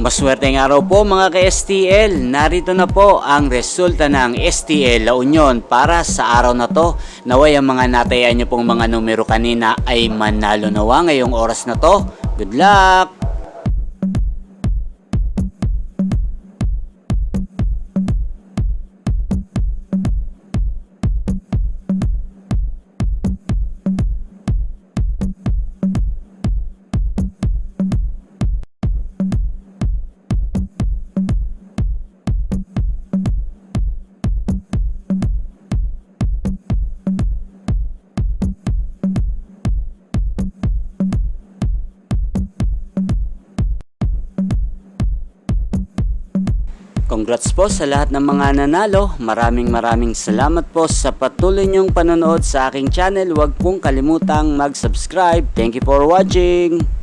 Maswerteng araw po mga ka-STL. Narito na po ang resulta ng STL La Union para sa araw na to. Naway ang mga natayan nyo pong mga numero kanina ay manalo nawa ngayong oras na to. Good luck! Congrats po sa lahat ng mga nanalo. Maraming salamat po sa patuloy niyong panonood sa aking channel. Huwag pong kalimutang mag-subscribe. Thank you for watching.